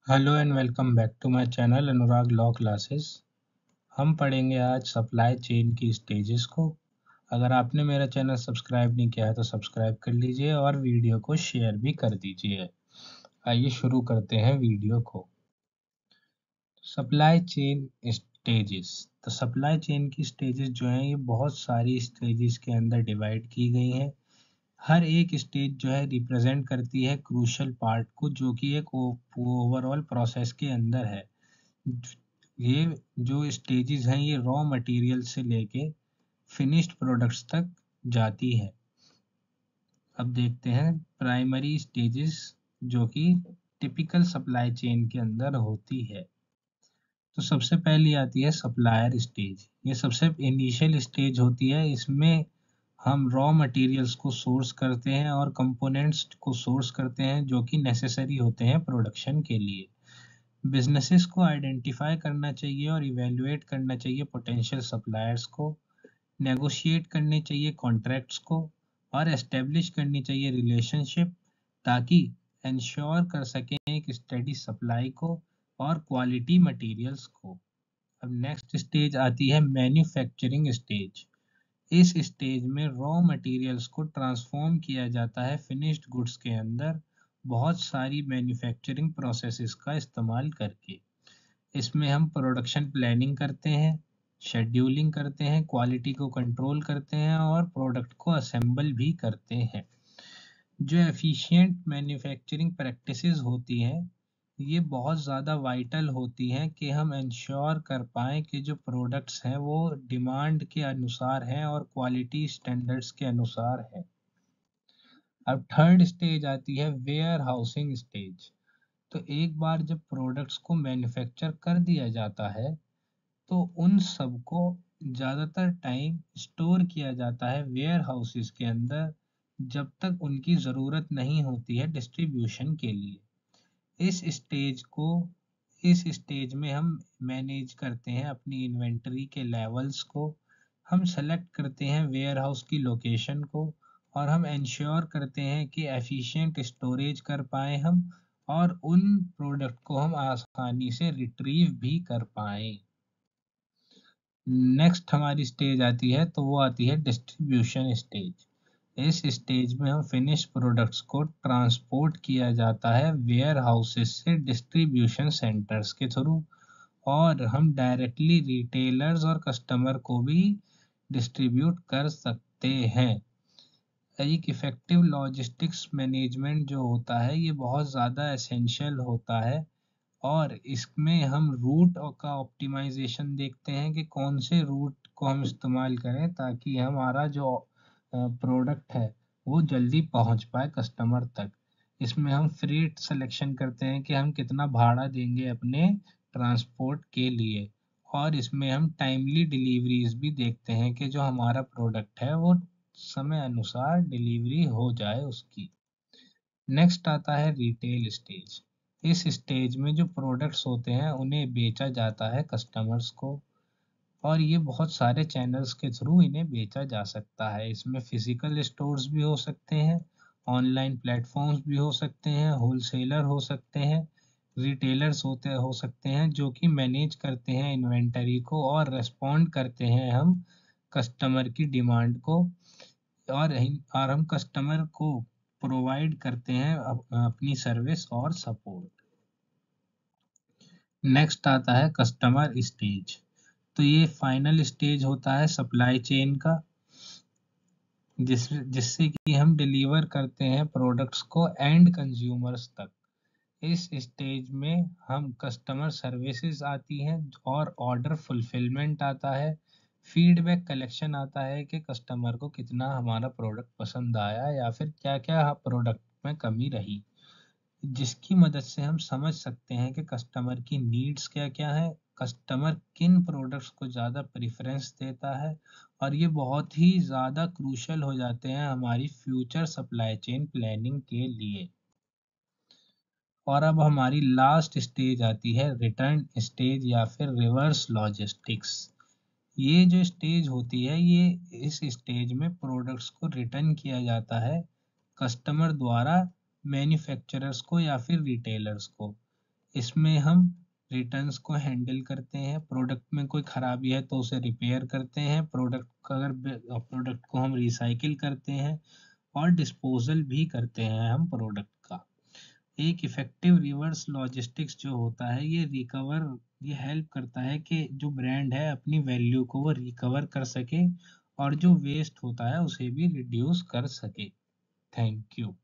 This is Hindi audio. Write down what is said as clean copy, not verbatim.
Hello and welcome back to my channel Anurag law classes. हम पढ़ेंगे आज सप्लाई चेन की स्टेजेस को। अगर आपने मेरा चैनल सब्सक्राइब नहीं किया है तो सब्सक्राइब कर लीजिए और वीडियो को शेयर भी कर दीजिए। आइए शुरू करते हैं वीडियो को। Supply chain stages. तो सप्लाई चेन की स्टेजेस जो हैं ये बहुत सारी स्टेजेस के अंदर डिवाइड की गई हैं। हर एक स्टेज जो है रिप्रेजेंट करती है क्रूशियल पार्ट को, जो कि एक ओवरऑल प्रोसेस के अंदर है। ये जो स्टेजेस हैं ये रॉ मटेरियल से लेके फिनिश्ड प्रोडक्ट्स तक जाती है। अब देखते हैं प्राइमरी स्टेजेस जो कि टिपिकल सप्लाई चेन के अंदर होती है। तो सबसे पहली आती है सप्लायर स्टेज। ये सबसे इनिशियल स्टेज होती है। इसमें हम रॉ मटेरियल्स को सोर्स करते हैं और कंपोनेंट्स को सोर्स करते हैं जो कि नेसेसरी होते हैं प्रोडक्शन के लिए। बिजनेसेस को आइडेंटिफाई करना चाहिए और इवेल्युएट करना चाहिए पोटेंशियल सप्लायर्स को, नेगोशिएट करने चाहिए कॉन्ट्रैक्ट्स को और एस्टेब्लिश करनी चाहिए रिलेशनशिप, ताकि इंश्योर कर सकें एक स्टेडी सप्लाई को और क्वालिटी मटेरियल्स को। अब नेक्स्ट स्टेज आती है मैन्युफैक्चरिंग स्टेज। इस स्टेज में रॉ मटेरियल्स को ट्रांसफॉर्म किया जाता है फिनिश्ड गुड्स के अंदर बहुत सारी मैन्युफैक्चरिंग प्रोसेसेस का इस्तेमाल करके। इसमें हम प्रोडक्शन प्लानिंग करते हैं, शेड्यूलिंग करते हैं, क्वालिटी को कंट्रोल करते हैं और प्रोडक्ट को असेंबल भी करते हैं। जो एफिशिएंट मैन्युफैक्चरिंग प्रैक्टिसेस होती हैं ये बहुत ज़्यादा वाइटल होती हैं कि हम इंश्योर कर पाएँ कि जो प्रोडक्ट्स हैं वो डिमांड के अनुसार हैं और क्वालिटी स्टैंडर्ड्स के अनुसार हैं। अब थर्ड स्टेज आती है वेयर हाउसिंग स्टेज। तो एक बार जब प्रोडक्ट्स को मैन्युफैक्चर कर दिया जाता है तो उन सबको ज़्यादातर टाइम स्टोर किया जाता है वेयर हाउसेस के अंदर, जब तक उनकी ज़रूरत नहीं होती है डिस्ट्रीब्यूशन के लिए। इस स्टेज को इस स्टेज में हम मैनेज करते हैं अपनी इन्वेंटरी के लेवल्स को, हम सेलेक्ट करते हैं वेयर हाउस की लोकेशन को और हम इंश्योर करते हैं कि एफिशिएंट स्टोरेज कर पाए हम और उन प्रोडक्ट को हम आसानी से रिट्रीव भी कर पाएँ। नेक्स्ट हमारी स्टेज आती है तो वो आती है डिस्ट्रीब्यूशन स्टेज। इस स्टेज में हम फिनिश प्रोडक्ट्स को ट्रांसपोर्ट किया जाता है वेयर हाउसेस से डिस्ट्रीब्यूशन सेंटर्स के थ्रू और हम डायरेक्टली रिटेलर्स और कस्टमर को भी डिस्ट्रीब्यूट कर सकते हैं। एक इफेक्टिव लॉजिस्टिक्स मैनेजमेंट जो होता है ये बहुत ज़्यादा एसेंशियल होता है और इसमें हम रूट का ऑप्टिमाइजेशन देखते हैं कि कौन से रूट को हम इस्तेमाल करें ताकि हमारा जो प्रोडक्ट है वो जल्दी पहुंच पाए कस्टमर तक। इसमें हम फ्रेट सिलेक्शन करते हैं कि हम कितना भाड़ा देंगे अपने ट्रांसपोर्ट के लिए और इसमें हम टाइमली डिलीवरीज भी देखते हैं कि जो हमारा प्रोडक्ट है वो समय अनुसार डिलीवरी हो जाए उसकी। नेक्स्ट आता है रिटेल स्टेज। इस स्टेज में जो प्रोडक्ट्स होते हैं उन्हें बेचा जाता है कस्टमर्स को और ये बहुत सारे चैनल्स के थ्रू इन्हें बेचा जा सकता है। इसमें फिजिकल स्टोर्स भी हो सकते हैं, ऑनलाइन प्लेटफॉर्म्स भी हो सकते हैं, होलसेलर हो सकते हैं, रिटेलर्स हो सकते हैं जो कि मैनेज करते हैं इन्वेंटरी को और रेस्पॉन्ड करते हैं हम कस्टमर की डिमांड को और हम कस्टमर को प्रोवाइड करते हैं अपनी सर्विस और सपोर्ट। नेक्स्ट आता है कस्टमर स्टेज। तो ये फाइनल स्टेज होता है सप्लाई चेन का, जिससे कि हम डिलीवर करते हैं प्रोडक्ट्स को एंड कंज्यूमर्स तक। इस स्टेज में हम कस्टमर सर्विसेज आती हैं और ऑर्डर फुलफिलमेंट आता है, फीडबैक कलेक्शन आता है कि कस्टमर को कितना हमारा प्रोडक्ट पसंद आया या फिर क्या क्या प्रोडक्ट में कमी रही, जिसकी मदद से हम समझ सकते हैं कि कस्टमर की नीड्स क्या क्या है, कस्टमर किन प्रोडक्ट्स को ज़्यादा प्रेफरेंस देता है और ये बहुत ही ज़्यादा क्रूशल हो जाते हैं हमारी फ्यूचर सप्लाई चेन प्लानिंग के लिए। और अब हमारी लास्ट स्टेज आती है रिटर्न स्टेज या फिर रिवर्स लॉजिस्टिक्स। ये जो स्टेज होती है ये इस स्टेज में प्रोडक्ट्स को रिटर्न किया जाता है कस्टमर द्वारा मैन्युफैक्चरर्स को या फिर रिटेलर्स को। इसमें हम रिटर्न्स को हैंडल करते हैं, प्रोडक्ट में कोई खराबी है तो उसे रिपेयर करते हैं, प्रोडक्ट को हम रिसाइकिल करते हैं और डिस्पोजल भी करते हैं हम प्रोडक्ट का। एक इफेक्टिव रिवर्स लॉजिस्टिक्स जो होता है ये हेल्प करता है कि जो ब्रांड है अपनी वैल्यू को वो रिकवर कर सके और जो वेस्ट होता है उसे भी रिड्यूस कर सके। Thank you.